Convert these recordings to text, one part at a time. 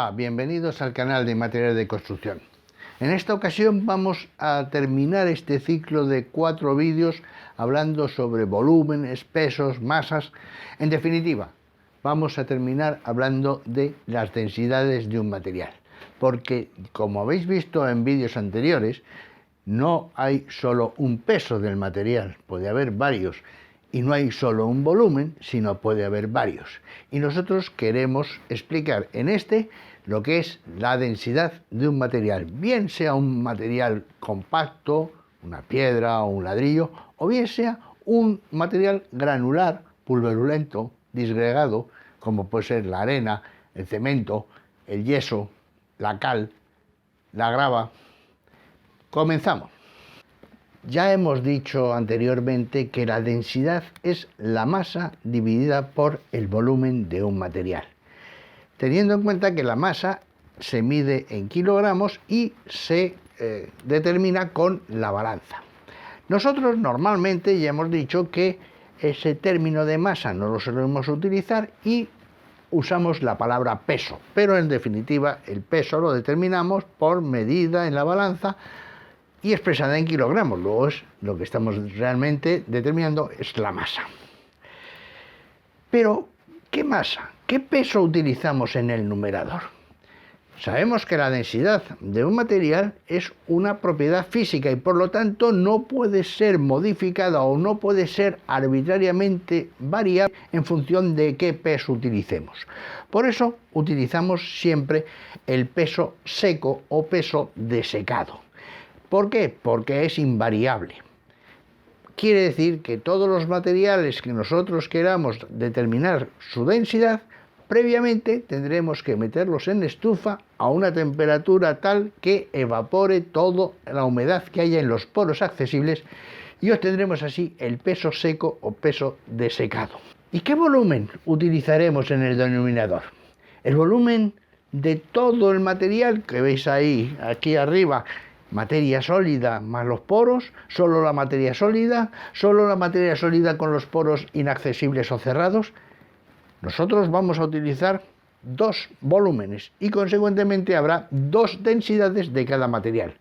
Hola, bienvenidos al canal de materiales de construcción. En esta ocasión vamos a terminar este ciclo de 4 vídeos hablando sobre volúmenes, pesos, masas. En definitiva, vamos a terminar hablando de las densidades de un material. Porque, como habéis visto en vídeos anteriores, no hay solo un peso del material, puede haber varios. Y no hay solo un volumen, sino puede haber varios. Y nosotros queremos explicar en este lo que es la densidad de un material, bien sea un material compacto, una piedra o un ladrillo, o bien sea un material granular, pulverulento, disgregado, como puede ser la arena, el cemento, el yeso, la cal, la grava. Comenzamos. Ya hemos dicho anteriormente que la densidad es la masa dividida por el volumen de un material, teniendo en cuenta que la masa se mide en kilogramos y se determina con la balanza. Nosotros normalmente ya hemos dicho que ese término de masa no lo solemos utilizar y usamos la palabra peso, pero en definitiva el peso lo determinamos por medida en la balanza y expresada en kilogramos. Luego lo que estamos realmente determinando es la masa. Pero, ¿qué masa? ¿Qué peso utilizamos en el numerador? Sabemos que la densidad de un material es una propiedad física y por lo tanto no puede ser modificada o no puede ser arbitrariamente variable en función de qué peso utilicemos. Por eso utilizamos siempre el peso seco o peso desecado. ¿Por qué? Porque es invariable. Quiere decir que todos los materiales que nosotros queramos determinar su densidad, previamente tendremos que meterlos en estufa a una temperatura tal que evapore toda la humedad que haya en los poros accesibles y obtendremos así el peso seco o peso desecado. ¿Y qué volumen utilizaremos en el denominador? El volumen de todo el material que veis ahí, aquí arriba, materia sólida más los poros, solo la materia sólida con los poros inaccesibles o cerrados. Nosotros vamos a utilizar dos volúmenes y consecuentemente habrá dos densidades de cada material.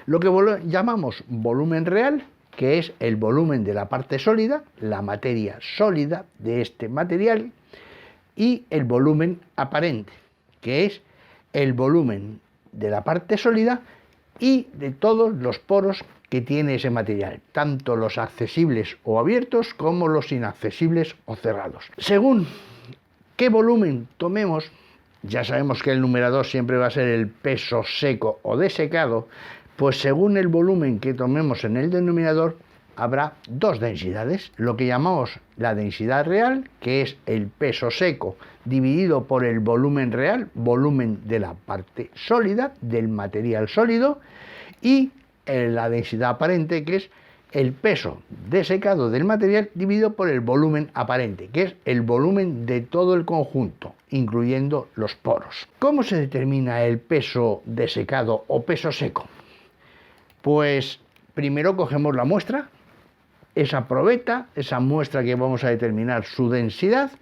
Lo que llamamos volumen real, que es el volumen de la parte sólida, la materia sólida de este material, y el volumen aparente, que es el volumen de la parte sólida y de todos los poros que tiene ese material, tanto los accesibles o abiertos como los inaccesibles o cerrados. Según qué volumen tomemos, ya sabemos que el numerador siempre va a ser el peso seco o desecado, pues según el volumen que tomemos en el denominador, habrá dos densidades, lo que llamamos la densidad real, que es el peso seco dividido por el volumen real, volumen de la parte sólida, del material sólido, y la densidad aparente, que es el peso desecado del material dividido por el volumen aparente, que es el volumen de todo el conjunto, incluyendo los poros. ¿Cómo se determina el peso desecado o peso seco? Pues primero cogemos la muestra, esa probeta, esa muestra que vamos a determinar su densidad,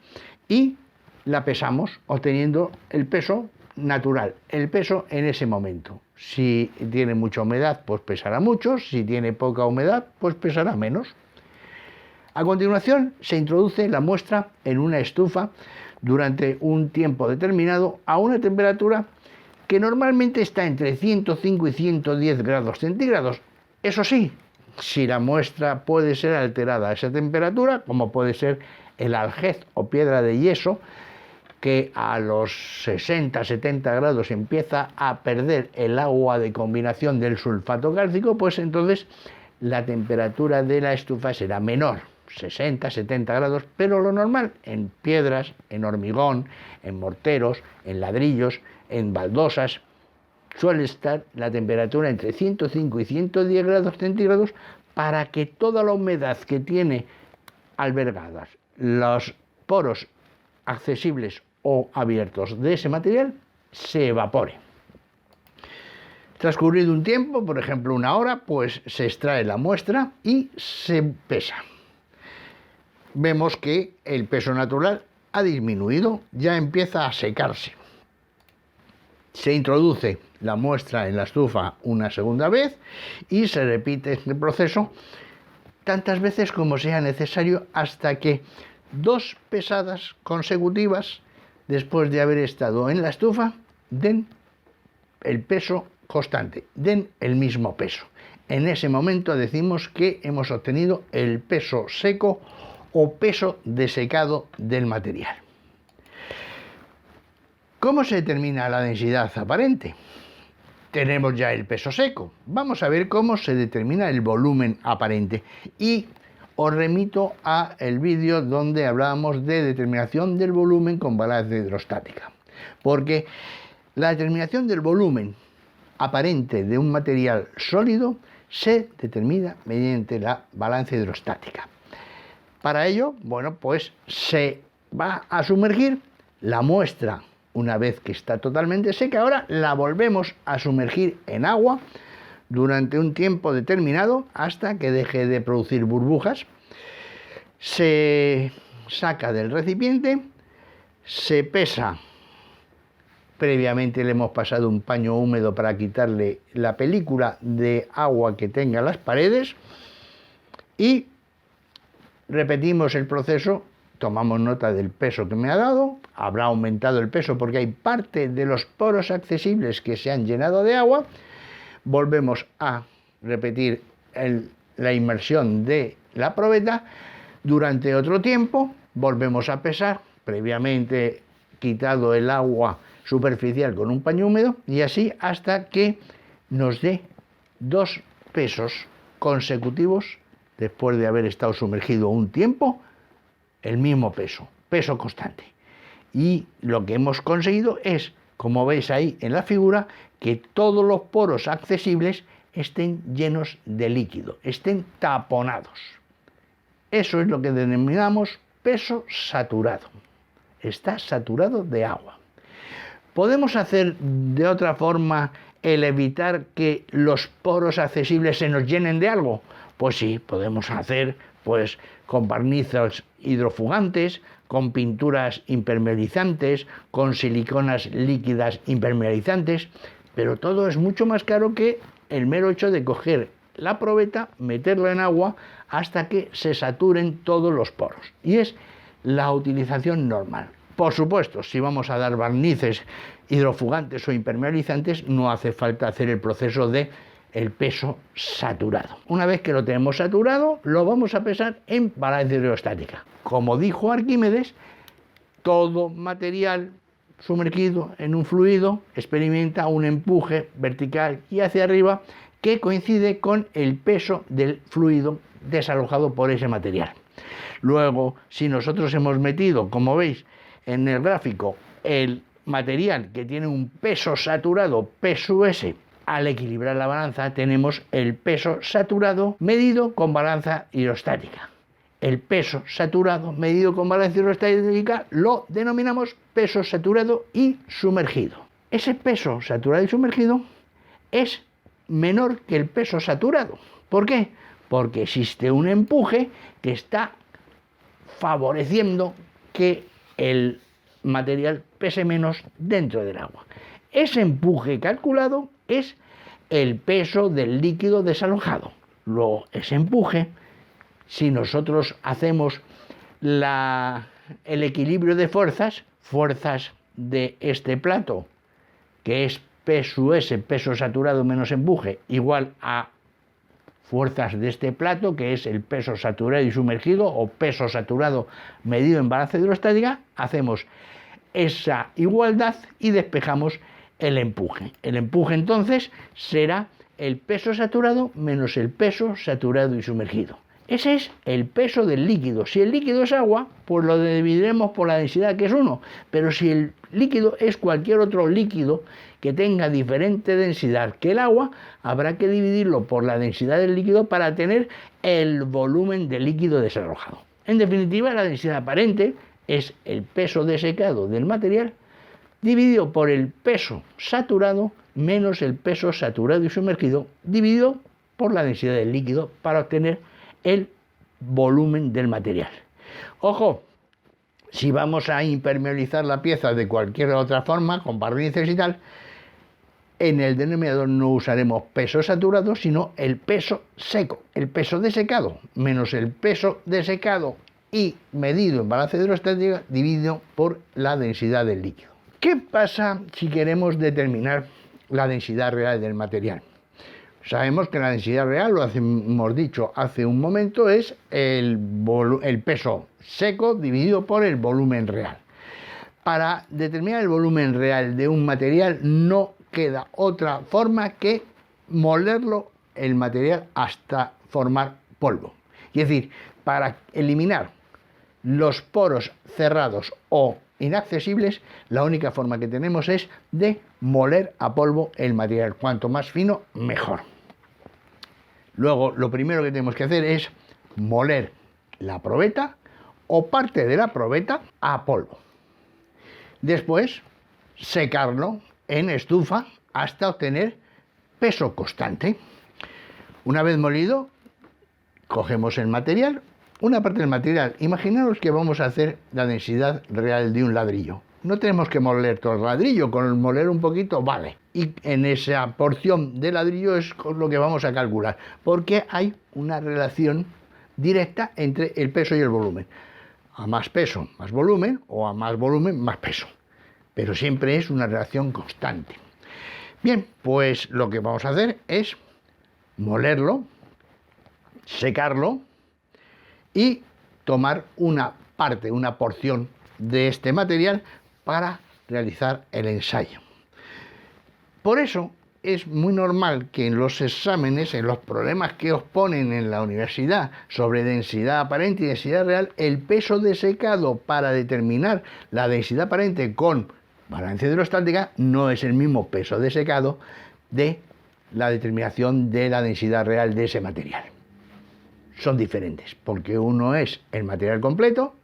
y la pesamos obteniendo el peso natural, el peso en ese momento. Si tiene mucha humedad, pues pesará mucho, si tiene poca humedad, pues pesará menos. A continuación, se introduce la muestra en una estufa durante un tiempo determinado a una temperatura que normalmente está entre 105 y 110 grados centígrados. Eso sí, si la muestra puede ser alterada a esa temperatura, como puede ser el aljez o piedra de yeso, que a los 60-70 grados empieza a perder el agua de combinación del sulfato cálcico, pues entonces la temperatura de la estufa será menor, 60-70 grados, pero lo normal en piedras, en hormigón, en morteros, en ladrillos, en baldosas, suele estar la temperatura entre 105 y 110 grados centígrados para que toda la humedad que tiene albergadas los poros accesibles o abiertos de ese material se evapore. Transcurrido un tiempo, por ejemplo una hora, pues se extrae la muestra y se pesa. Vemos que el peso natural ha disminuido, ya empieza a secarse. Se introduce la muestra en la estufa una segunda vez y se repite este proceso tantas veces como sea necesario hasta que 2 pesadas consecutivas, después de haber estado en la estufa, den el peso constante, den el mismo peso. En ese momento decimos que hemos obtenido el peso seco o peso desecado del material. ¿Cómo se determina la densidad aparente? Tenemos ya el peso seco. Vamos a ver cómo se determina el volumen aparente. Y os remito a el vídeo donde hablábamos de determinación del volumen con balanza hidrostática. Porque la determinación del volumen aparente de un material sólido se determina mediante la balanza hidrostática. Para ello, bueno, pues se va a sumergir la muestra. Una vez que está totalmente seca, ahora la volvemos a sumergir en agua durante un tiempo determinado hasta que deje de producir burbujas. Se saca del recipiente, se pesa. Previamente le hemos pasado un paño húmedo para quitarle la película de agua que tenga las paredes y repetimos el proceso. Tomamos nota del peso que me ha dado, habrá aumentado el peso porque hay parte de los poros accesibles que se han llenado de agua. Volvemos a repetir la inmersión de la probeta durante otro tiempo, volvemos a pesar, previamente quitado el agua superficial con un paño húmedo, y así hasta que nos dé 2 pesos consecutivos después de haber estado sumergido un tiempo. El mismo peso, peso constante. Y lo que hemos conseguido es, como veis ahí en la figura, que todos los poros accesibles estén llenos de líquido, estén taponados. Eso es lo que denominamos peso saturado. Está saturado de agua. ¿Podemos hacer de otra forma el evitar que los poros accesibles se nos llenen de algo? Pues sí, podemos hacer con barnizos hidrofugantes, con pinturas impermeabilizantes, con siliconas líquidas impermeabilizantes, pero todo es mucho más caro que el mero hecho de coger la probeta, meterla en agua hasta que se saturen todos los poros. Y es la utilización normal. Por supuesto, si vamos a dar barnices hidrofugantes o impermeabilizantes, no hace falta hacer el proceso de el peso saturado. Una vez que lo tenemos saturado, lo vamos a pesar en balanza hidrostática. Como dijo Arquímedes, todo material sumergido en un fluido experimenta un empuje vertical y hacia arriba que coincide con el peso del fluido desalojado por ese material. Luego, si nosotros hemos metido, como veis en el gráfico, el material que tiene un peso saturado, peso S, al equilibrar la balanza tenemos el peso saturado medido con balanza hidrostática. El peso saturado medido con balanza hidrostática lo denominamos peso saturado y sumergido. Ese peso saturado y sumergido es menor que el peso saturado. ¿Por qué? Porque existe un empuje que está favoreciendo que el material pese menos dentro del agua. Ese empuje calculado es el peso del líquido desalojado. Luego, ese empuje, si nosotros hacemos el equilibrio de fuerzas de este plato, que es peso S, peso saturado menos empuje, igual a fuerzas de este plato, que es el peso saturado y sumergido, o peso saturado medido en balanza hidrostática, hacemos esa igualdad y despejamos el empuje. El empuje entonces será el peso saturado menos el peso saturado y sumergido. Ese es el peso del líquido. Si el líquido es agua, pues lo dividiremos por la densidad, que es 1. Pero si el líquido es cualquier otro líquido que tenga diferente densidad que el agua, habrá que dividirlo por la densidad del líquido para tener el volumen del líquido desalojado. En definitiva, la densidad aparente es el peso desecado del material dividido por el peso saturado menos el peso saturado y sumergido dividido por la densidad del líquido para obtener el volumen del material. Ojo, si vamos a impermeabilizar la pieza de cualquier otra forma, con barnices y tal, En el denominador no usaremos peso saturado, sino el peso seco, el peso de secado, menos el peso de secado y medido en balance hidrostático dividido por la densidad del líquido. ¿Qué pasa si queremos determinar la densidad real del material? Sabemos que la densidad real, lo hemos dicho hace un momento, es el peso seco dividido por el volumen real. Para determinar el volumen real de un material no queda otra forma que molerlo el material hasta formar polvo. Es decir, para eliminar los poros cerrados o inaccesibles, la única forma que tenemos es de moler a polvo el material. Cuanto más fino, mejor. Luego, lo primero que tenemos que hacer es moler la probeta o parte de la probeta a polvo. Después, secarlo en estufa hasta obtener peso constante. Una vez molido, cogemos el material, una parte del material. Imaginaos que vamos a hacer la densidad real de un ladrillo. No tenemos que moler todo el ladrillo, con moler un poquito vale. Y en esa porción de ladrillo es con lo que vamos a calcular, porque hay una relación directa entre el peso y el volumen. A más peso, más volumen, o a más volumen, más peso. Pero siempre es una relación constante. Bien, pues lo que vamos a hacer es molerlo, secarlo y tomar una parte, una porción de este material para realizar el ensayo. Por eso es muy normal que en los exámenes, en los problemas que os ponen en la universidad sobre densidad aparente y densidad real, el peso de secado para determinar la densidad aparente con balance hidrostática no es el mismo peso de secado de la determinación de la densidad real de ese material. Son diferentes, porque uno es el material completo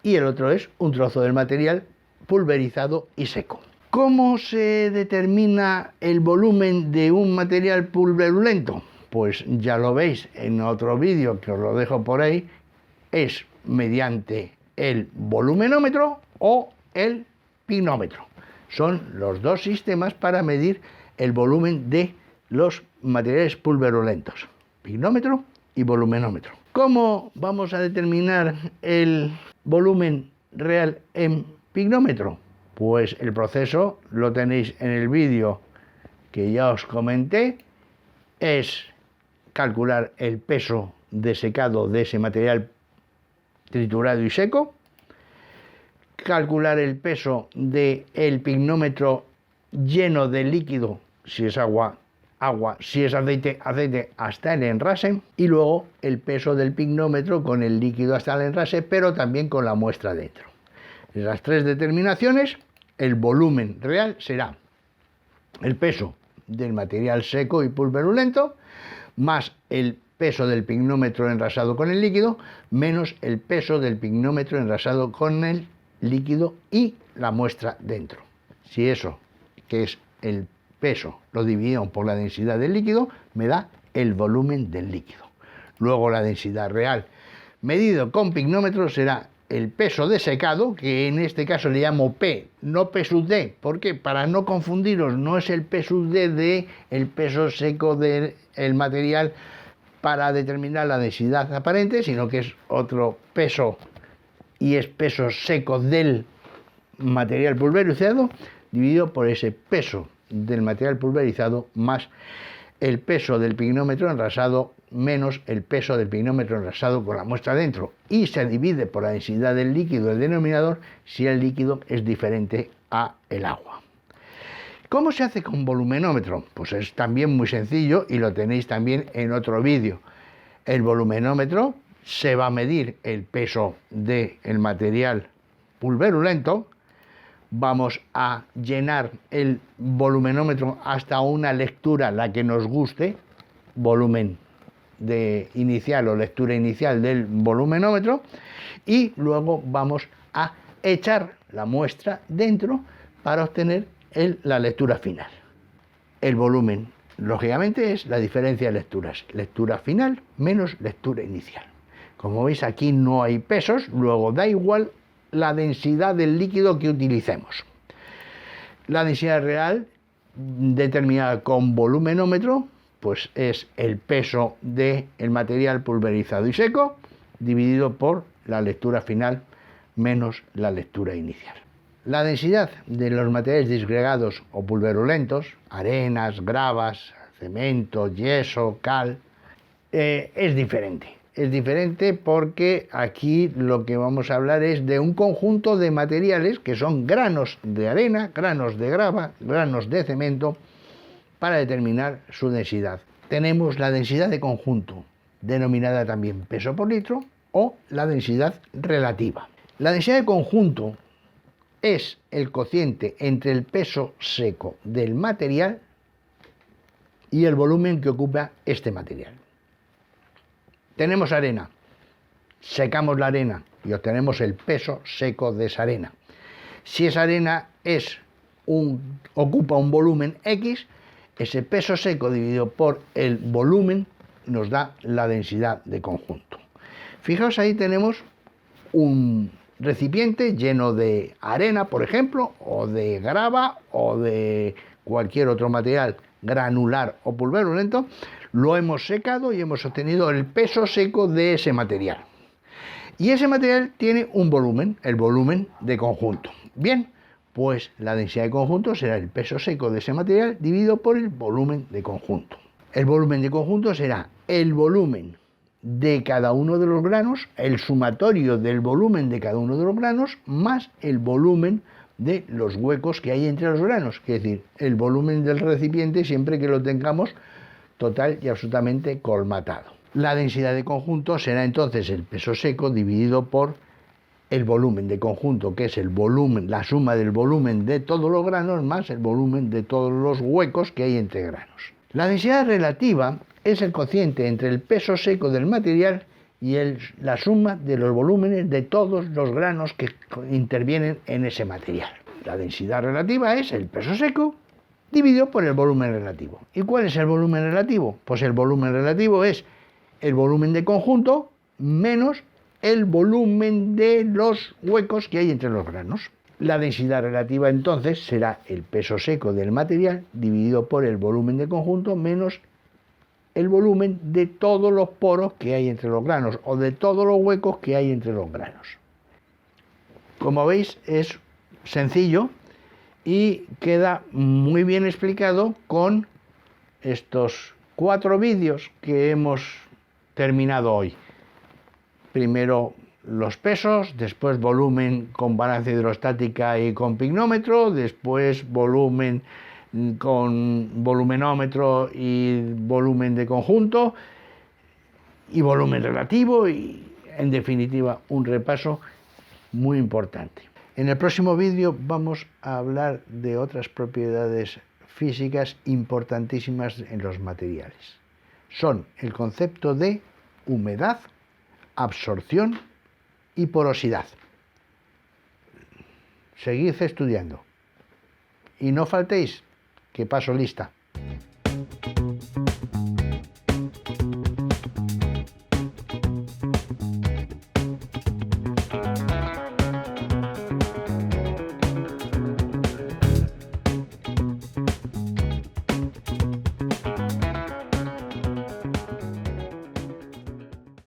y el otro es un trozo del material pulverizado y seco. ¿Cómo se determina el volumen de un material pulverulento? Pues ya lo veis en otro vídeo que os lo dejo por ahí, es mediante el volumenómetro o el pignómetro. Son los dos sistemas para medir el volumen de los materiales pulverulentos, pignómetro y volumenómetro. ¿Cómo vamos a determinar el volumen real en pignómetro? Pues el proceso lo tenéis en el vídeo que ya os comenté, es calcular el peso de secado de ese material triturado y seco, calcular el peso del pignómetro lleno de líquido, si es agua, agua, si es aceite, aceite, hasta el enrase, y luego el peso del pignómetro con el líquido hasta el enrase, pero también con la muestra dentro. En las tres determinaciones, el volumen real será el peso del material seco y pulverulento, más el peso del pignómetro enrasado con el líquido, menos el peso del pignómetro enrasado con el líquido y la muestra dentro. Si eso, que es el peso, lo dividimos por la densidad del líquido, me da el volumen del líquido. Luego la densidad real medido con pignómetro será el peso de secado, que en este caso le llamo P, no P sub D, porque para no confundiros, no es el P sub D de el peso seco del material para determinar la densidad aparente, sino que es otro peso y es peso seco del material pulverizado dividido por ese peso del material pulverizado más el peso del pignómetro enrasado menos el peso del pignómetro enrasado con la muestra dentro, y se divide por la densidad del líquido el denominador si el líquido es diferente a el agua. ¿Cómo se hace con volumenómetro? Pues es también muy sencillo y lo tenéis también en otro vídeo. El volumenómetro se va a medir el peso del material pulverulento. Vamos a llenar el volumenómetro hasta una lectura, la que nos guste, volumen de inicial o lectura inicial del volumenómetro, y luego vamos a echar la muestra dentro para obtener la lectura final. El volumen, lógicamente, es la diferencia de lecturas, lectura final menos lectura inicial. Como veis, aquí no hay pesos, luego da igual la densidad del líquido que utilicemos. La densidad real determinada con volumenómetro, pues es el peso del material pulverizado y seco dividido por la lectura final menos la lectura inicial. La densidad de los materiales disgregados o pulverulentos, arenas, gravas, cemento, yeso, cal, es diferente. Es diferente porque aquí lo que vamos a hablar es de un conjunto de materiales que son granos de arena, granos de grava, granos de cemento, para determinar su densidad. Tenemos la densidad de conjunto, denominada también peso por litro, o la densidad relativa. La densidad de conjunto es el cociente entre el peso seco del material y el volumen que ocupa este material. Tenemos arena, secamos la arena y obtenemos el peso seco de esa arena. Si esa arena ocupa un volumen X, ese peso seco dividido por el volumen nos da la densidad de conjunto. Fijaos, ahí tenemos un recipiente lleno de arena, por ejemplo, o de grava o de cualquier otro material granular o pulverulento. Lo hemos secado y hemos obtenido el peso seco de ese material. Y ese material tiene un volumen, el volumen de conjunto. Bien, pues la densidad de conjunto será el peso seco de ese material dividido por el volumen de conjunto. El volumen de conjunto será el volumen de cada uno de los granos, el sumatorio del volumen de cada uno de los granos, más el volumen de los huecos que hay entre los granos, es decir, el volumen del recipiente siempre que lo tengamos total y absolutamente colmatado. La densidad de conjunto será entonces el peso seco dividido por el volumen de conjunto, que es el volumen, la suma del volumen de todos los granos más el volumen de todos los huecos que hay entre granos. La densidad relativa es el cociente entre el peso seco del material y la suma de los volúmenes de todos los granos que intervienen en ese material. La densidad relativa es el peso seco dividido por el volumen relativo. ¿Y cuál es el volumen relativo? Pues el volumen relativo es el volumen de conjunto menos el volumen de los huecos que hay entre los granos. La densidad relativa entonces será el peso seco del material dividido por el volumen de conjunto menos el volumen de todos los poros que hay entre los granos o de todos los huecos que hay entre los granos. Como veis, es sencillo y queda muy bien explicado con estos 4 vídeos que hemos terminado hoy. Primero los pesos, después volumen con balanza hidrostática y con pignómetro, después volumen con volumenómetro y volumen de conjunto y volumen relativo y, en definitiva, un repaso muy importante. En el próximo vídeo vamos a hablar de otras propiedades físicas importantísimas en los materiales. Son el concepto de humedad, absorción y porosidad. Seguid estudiando y no faltéis, que paso lista.